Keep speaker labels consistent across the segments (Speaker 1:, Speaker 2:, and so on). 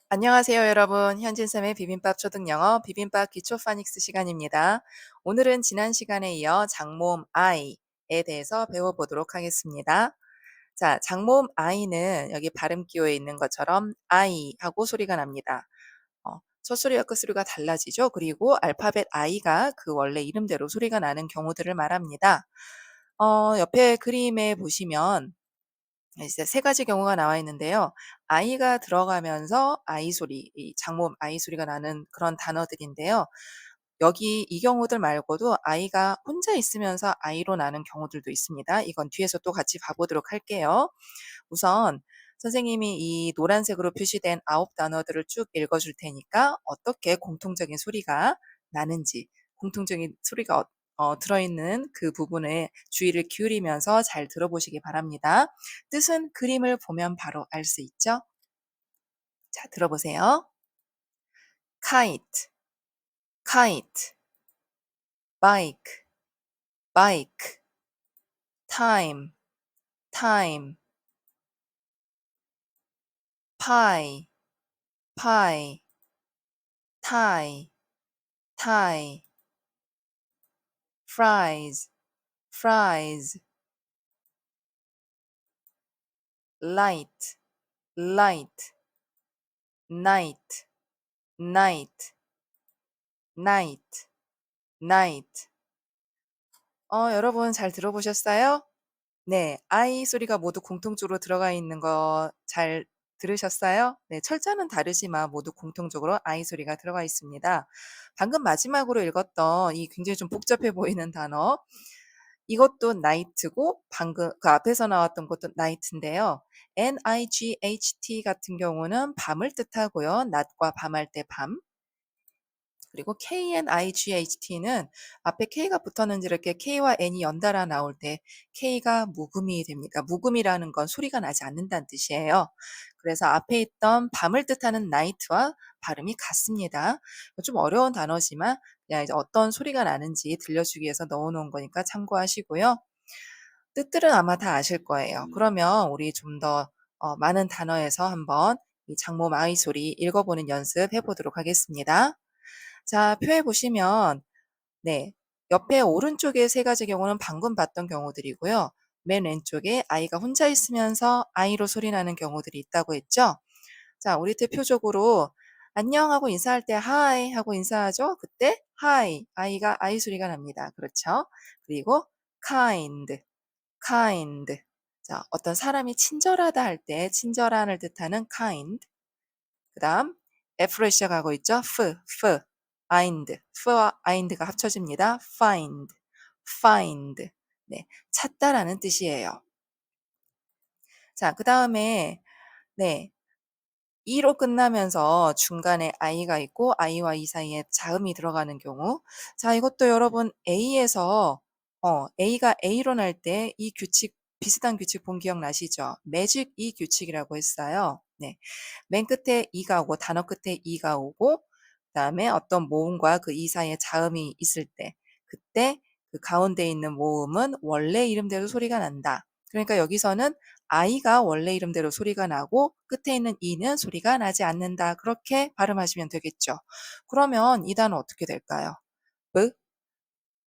Speaker 1: 안녕하세요, 여러분. 현진쌤의 비빔밥 초등영어 비빔밥 기초 파닉스 시간입니다. 오늘은 지난 시간에 이어 장모음 I에 대해서 배워보도록 하겠습니다. 자, 장모음 I는 여기 발음 기호에 있는 것처럼 I 하고 소리가 납니다. 첫 소리와 끝 소리가 달라지죠. 그리고 알파벳 I가 그 원래 이름대로 소리가 나는 경우들을 말합니다. 옆에 그림에 보시면 이제 세 가지 경우가 나와 있는데요. 아이가 들어가면서 아이 소리, 이 장모음 아이 소리가 나는 그런 단어들인데요. 여기 이 경우들 말고도 아이가 혼자 있으면서 아이로 나는 경우들도 있습니다. 이건 뒤에서 또 같이 봐보도록 할게요. 우선 선생님이 이 노란색으로 표시된 9 단어들을 쭉 읽어줄 테니까 어떻게 공통적인 소리가 나는지, 공통적인 소리가 들어있는 그 부분에 주의를 기울이면서 잘 들어보시기 바랍니다. 뜻은 그림을 보면 바로 알 수 있죠? 자, 들어보세요. kite, kite, bike, bike, time, time, pie, pie, tie, tie, fries, fries, light, light, night, night, night, night. 여러분 잘 들어보셨어요? 네, I 소리가 모두 공통적으로 들어가 있는 거 잘 들으셨어요? 네, 철자는 다르지만 모두 공통적으로 I 소리가 들어가 있습니다. 방금 마지막으로 읽었던 이 굉장히 좀 복잡해 보이는 단어, 이것도 night고 방금 그 앞에서 나왔던 것도 night인데요. night 같은 경우는 밤을 뜻하고요. 낮과 밤할 때 밤. 그리고 KNIGHT는 앞에 K가 붙었는지 이렇게 K와 N이 연달아 나올 때 K가 묵음이 됩니다. 묵음이라는 건 소리가 나지 않는다는 뜻이에요. 그래서 앞에 있던 밤을 뜻하는 night와 발음이 같습니다. 좀 어려운 단어지만 그냥 이제 어떤 소리가 나는지 들려주기 위해서 넣어놓은 거니까 참고하시고요. 뜻들은 아마 다 아실 거예요. 그러면 우리 좀 더 많은 단어에서 한번 이 장모 마이 소리 읽어보는 연습 해보도록 하겠습니다. 자, 표에 보시면 네, 옆에 오른쪽에 세 가지 경우는 방금 봤던 경우들이고요. 맨 왼쪽에 아이가 혼자 있으면서 아이로 소리나는 경우들이 있다고 했죠. 자, 우리 대표적으로 안녕 하고 인사할 때 hi 하고 인사하죠. 그때 hi, 아이가 아이 소리가 납니다. 그렇죠? 그리고 kind, kind. 자, 어떤 사람이 친절하다 할 때 친절한을 뜻하는 kind. 그다음 F로 시작하고 있죠. find, f와 ind가 합쳐집니다. find. 네, 찾다라는 뜻이에요. 자, 그다음에 네, E로 끝나면서 중간에 I가 있고 I와 E 사이에 자음이 들어가는 경우. 자, 이것도 여러분 A에서 A가 A로 날 때 이 규칙 비슷한 규칙 본 기억나시죠? 매직 E 규칙이라고 했어요. 네. 맨 끝에 E가 오고 단어 끝에 E가 오고 그다음에 어떤 모음과 그 E 사이에 자음이 있을 때 그때 그 가운데 있는 모음은 원래 이름대로 소리가 난다. 그러니까 여기서는 I가 원래 이름대로 소리가 나고 끝에 있는 E는 소리가 나지 않는다. 그렇게 발음하시면 되겠죠. 그러면 이 단어 어떻게 될까요? b,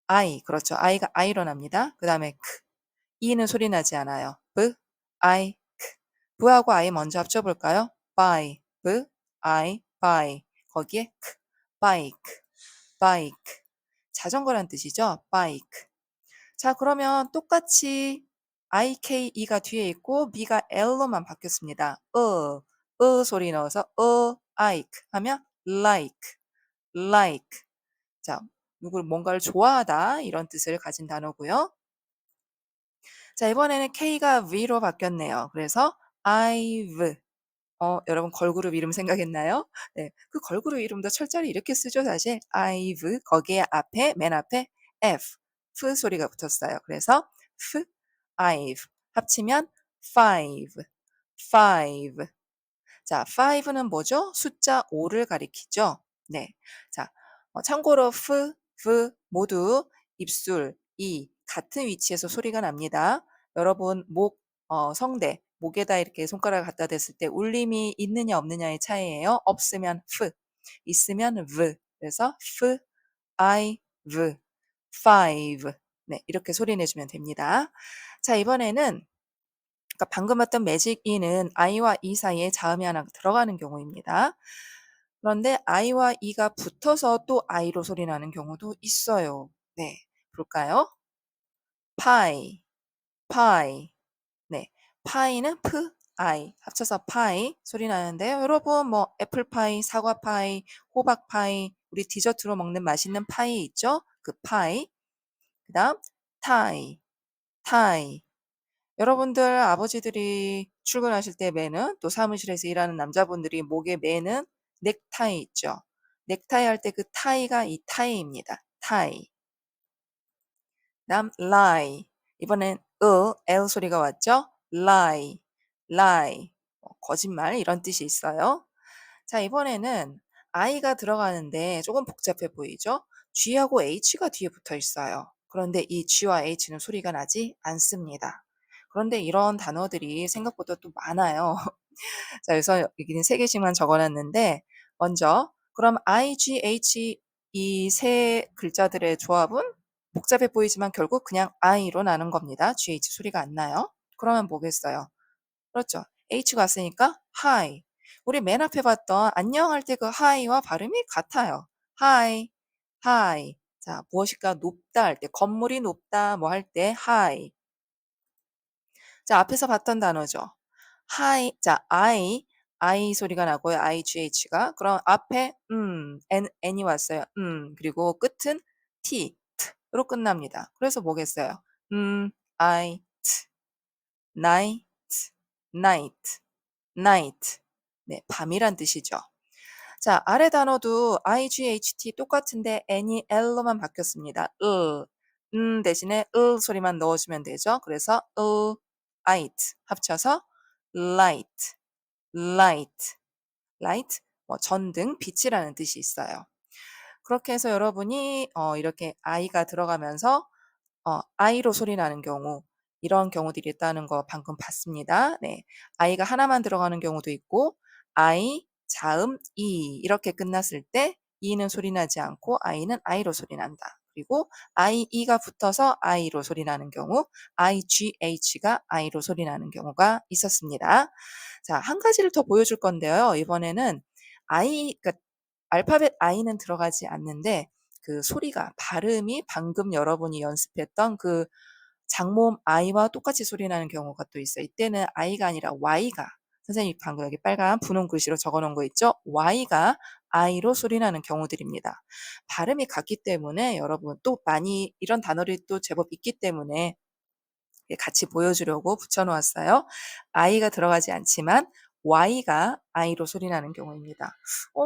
Speaker 1: I. 그렇죠. I가 I로 납니다. 그 다음에 E는 소리 나지 않아요. b, I, B하고 I 먼저 합쳐볼까요? buy, b, I, buy. 거기에 bike, bike. 자전거란 뜻이죠. bike. 자, 그러면 똑같이 IKE가 뒤에 있고 B가 L로만 바뀌었습니다. 소리 넣어서 like 하면 like. 자, 누구를 뭔가를 좋아하다 이런 뜻을 가진 단어고요. 자, 이번에는 K가 V로 바뀌었네요. 그래서 I've. 여러분 걸그룹 이름 생각했나요? 네, 그 걸그룹 이름도 철자를 이렇게 쓰죠, 사실. I've 거기에 앞에 맨 앞에 F 소리가 붙었어요. 그래서 I've 합치면 five. 자, five는 뭐죠? 숫자 5를 가리키죠. 네, 자, 참고로 모두 입술, 이 같은 위치에서 소리가 납니다. 여러분 목, 성대 목에다 이렇게 손가락을 갖다 댔을 때 울림이 있느냐 없느냐의 차이예요. 없으면 f, 있으면 v. 그래서 f, I, v, five. 네, 이렇게 소리 내주면 됩니다. 자, 이번에는 그러니까 방금 봤던 매직 in은 I와 E 사이에 자음이 하나 들어가는 경우입니다. 그런데 I와 E가 붙어서 또 I로 소리 나는 경우도 있어요. 네, 볼까요? pie, pie. 네, 파이는 P, I 합쳐서 파이 소리 나는데요. 여러분 뭐 애플파이, 사과파이, 호박파이, 우리 디저트로 먹는 맛있는 파이 있죠? 그 파이. 그 다음 타이, 타이. 여러분들 아버지들이 출근하실 때 매는 또 사무실에서 일하는 남자분들이 목에 매는 넥타이 있죠. 넥타이 할 때 그 타이가 이 타이입니다. 타이. 다음 lie. 이번엔 L 소리가 왔죠? lie, lie. 거짓말 이런 뜻이 있어요. 자, 이번에는 I가 들어가는데 조금 복잡해 보이죠? G하고 H가 뒤에 붙어 있어요. 그런데 이 G와 H는 소리가 나지 않습니다. 그런데 이런 단어들이 생각보다 또 많아요. 자, 그래서 여기는 3개씩만 적어놨는데 먼저 그럼 I, G, H 이 세 글자들의 조합은 복잡해 보이지만 결국 그냥 I로 나는 겁니다. GH 소리가 안 나요. 그러면 뭐겠어요? 그렇죠. H가 왔으니까 hi. 우리 맨 앞에 봤던 안녕 할 때 그 hi와 발음이 같아요. hi, hi. 자, 무엇일까 높다 할 때, 건물이 높다 뭐 할 때 hi. 자, 앞에서 봤던 단어죠. hi. 자, I 소리가 나고요. IGH가. 그럼 앞에 N이 왔어요. 그리고 끝은 T로 끝납니다. 그래서 뭐겠어요? I, night, night, night. 네, 밤이란 뜻이죠. 자, 아래 단어도 IGHT 똑같은데 N이 L로만 바뀌었습니다. 대신에 소리만 넣어주면 되죠. 그래서 light 합쳐서 light, light, light, 뭐 전등, 빛이라는 뜻이 있어요. 그렇게 해서 여러분이 이렇게 I가 들어가면서 I로 소리 나는 경우 이런 경우들이 있다는 거 방금 봤습니다. 네, I가 하나만 들어가는 경우도 있고 I, 자음, E 이렇게 끝났을 때 E는 소리 나지 않고 I는 I로 소리 난다. 그리고 I, E가 붙어서 I로 소리 나는 경우 I, G, H가 I로 소리 나는 경우가 있었습니다. 자, 한 가지를 더 보여줄 건데요. 이번에는 그러니까 알파벳 I는 들어가지 않는데 그 소리가 발음이 방금 여러분이 연습했던 그 장모음 I와 똑같이 소리 나는 경우가 또 있어요. 이때는 I가 아니라 Y가 선생님 방금 여기 빨간 분홍 글씨로 적어 놓은 거 있죠? Y가 I로 소리 나는 경우들입니다. 발음이 같기 때문에 여러분 또 많이 이런 단어들이 또 제법 있기 때문에 같이 보여주려고 붙여놓았어요. I가 들어가지 않지만 Y가 I로 소리 나는 경우입니다.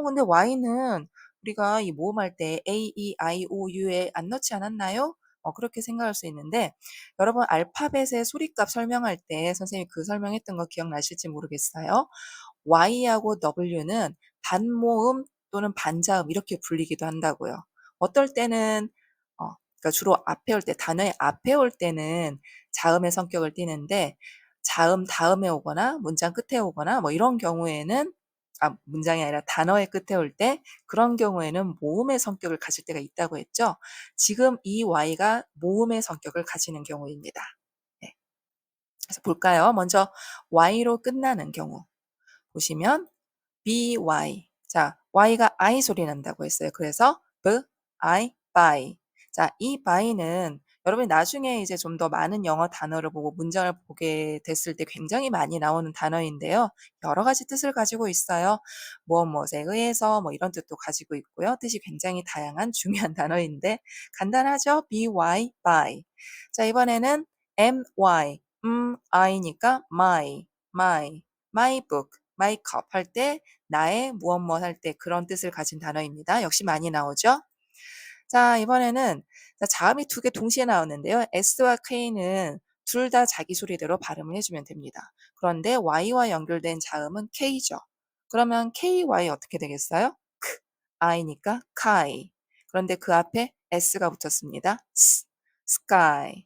Speaker 1: 근데 Y는 우리가 이 모음할 때 A, E, I, O, U에 안 넣지 않았나요? 그렇게 생각할 수 있는데 여러분 알파벳의 소리값 설명할 때 선생님이 그 설명했던 거 기억나실지 모르겠어요. Y하고 W는 반모음 또는 반자음 이렇게 불리기도 한다고요. 어떨 때는 그러니까 주로 앞에 올 때 단어의 앞에 올 때는 자음의 성격을 띠는데 자음 다음에 오거나 문장 끝에 오거나 뭐 이런 경우에는 문장이 아니라 단어의 끝에 올 때 그런 경우에는 모음의 성격을 가질 때가 있다고 했죠. 지금 이 Y가 모음의 성격을 가지는 경우입니다. 네. 그래서 볼까요? 먼저 Y로 끝나는 경우 보시면 by. 자, y가 I 소리 난다고 했어요. 그래서 buy. 자, 이 by는 여러분이 나중에 이제 좀 더 많은 영어 단어를 보고 문장을 보게 됐을 때 굉장히 많이 나오는 단어인데요. 여러 가지 뜻을 가지고 있어요. 무엇에 의해서 뭐 이런 뜻도 가지고 있고요. 뜻이 굉장히 다양한 중요한 단어인데 간단하죠? by. 자, 이번에는 my, I니까 my book, my cup 할 때 나의 무엇 할 때 그런 뜻을 가진 단어입니다. 역시 많이 나오죠? 자, 이번에는 자음이 2개 동시에 나오는데요. S와 K는 둘 다 자기 소리대로 발음을 해주면 됩니다. 그런데 Y와 연결된 자음은 K죠. 그러면 KY 어떻게 되겠어요? I니까 Kai. 그런데 그 앞에 S가 붙었습니다. sky.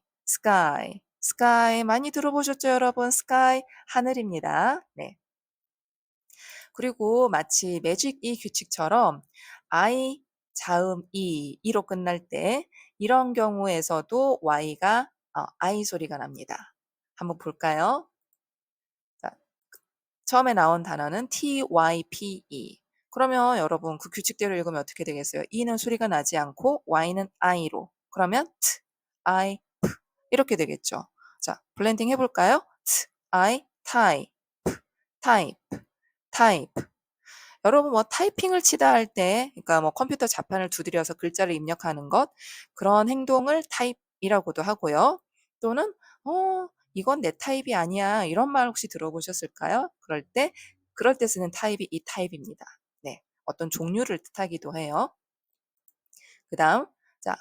Speaker 1: sky 많이 들어보셨죠, 여러분? sky 하늘입니다. 네. 그리고 마치 매직 이 규칙처럼 I 자음 이로 끝날 때 이런 경우에서도 y가 I 소리가 납니다. 한번 볼까요? 자, 처음에 나온 단어는 type. 그러면 여러분 그 규칙대로 읽으면 어떻게 되겠어요? e는 소리가 나지 않고 y는 i로. 그러면 t, I, 이렇게 되겠죠. 자, 블렌딩 해볼까요? t, I, type, type, type. 여러분 뭐 타이핑을 치다 할 때, 그러니까 뭐 컴퓨터 자판을 두드려서 글자를 입력하는 것, 그런 행동을 타입이라고도 하고요. 또는 이건 내 타입이 아니야, 이런 말 혹시 들어보셨을까요? 그럴 때 쓰는 타입이 이 타입입니다. 네, 어떤 종류를 뜻하기도 해요. 그 다음, 자,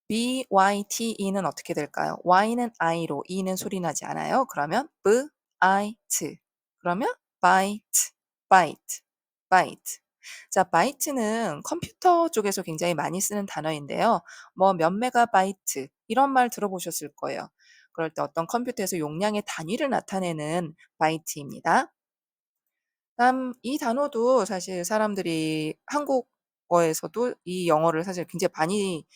Speaker 1: byte는 어떻게 될까요? y는 i로, e는 소리 나지 않아요. 그러면 bite. 그러면 bite, bite, bite. 자, 바이트는 컴퓨터 쪽에서 굉장히 많이 쓰는 단어인데요. 뭐 몇 메가바이트 이런 말 들어보셨을 거예요. 그럴 때 어떤 컴퓨터에서 용량의 단위를 나타내는 바이트입니다. 다음 이 단어도 사실 사람들이 한국어에서도 이 영어를 사실 굉장히 많이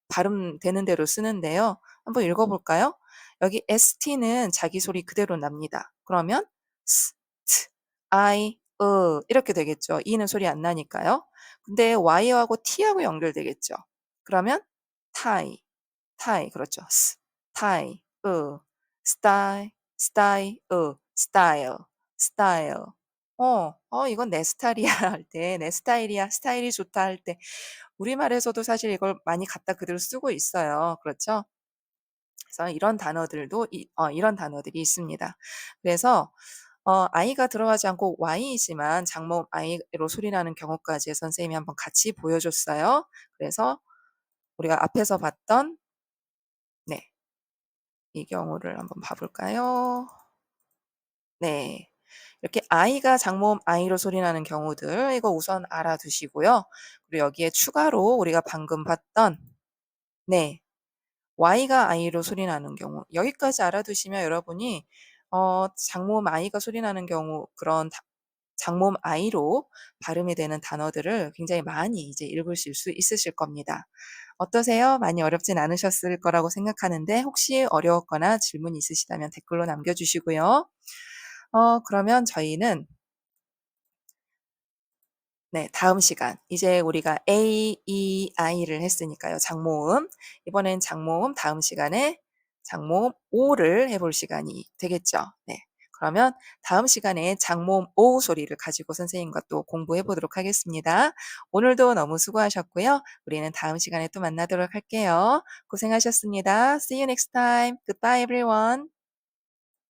Speaker 1: 발음되는 대로 쓰는데요. 한번 읽어볼까요? 여기 ST는 자기 소리 그대로 납니다. 그러면 S, T, I, 이렇게 되겠죠. E는 소리 안 나니까요. 근데 Y하고 T하고 연결되겠죠. 그러면 tie, tie, 그렇죠. S, tie, style, style, style, style. 이건 내 스타일이야 할 때, 내 스타일이야, 스타일이 좋다 할 때, 우리말에서도 사실 이걸 많이 갖다 그대로 쓰고 있어요. 그렇죠? 그래서 이런 단어들이 있습니다. 그래서 i가 들어가지 않고 y이지만 장모음 i로 소리나는 경우까지 선생님이 한번 같이 보여줬어요. 그래서 우리가 앞에서 봤던 네, 이 경우를 한번 봐볼까요? 네. 이렇게 i가 장모음 i로 소리나는 경우들 이거 우선 알아두시고요. 그리고 여기에 추가로 우리가 방금 봤던 네. y가 i로 소리나는 경우 여기까지 알아두시면 여러분이 장모음 i가 소리나는 경우 그런 장모음 i로 발음이 되는 단어들을 굉장히 많이 이제 읽으실 수 있으실 겁니다. 어떠세요? 많이 어렵진 않으셨을 거라고 생각하는데 혹시 어려웠거나 질문 있으시다면 댓글로 남겨주시고요. 그러면 저희는 네, 다음 시간. 이제 우리가 A, E, I를 했으니까요. 장모음. 이번엔 장모음 다음 시간에 장모음 O를 해볼 시간이 되겠죠. 네. 그러면 다음 시간에 장모음 O 소리를 가지고 선생님과 또 공부해 보도록 하겠습니다. 오늘도 너무 수고하셨고요. 우리는 다음 시간에 또 만나도록 할게요. 고생하셨습니다. See you next time. Goodbye, everyone.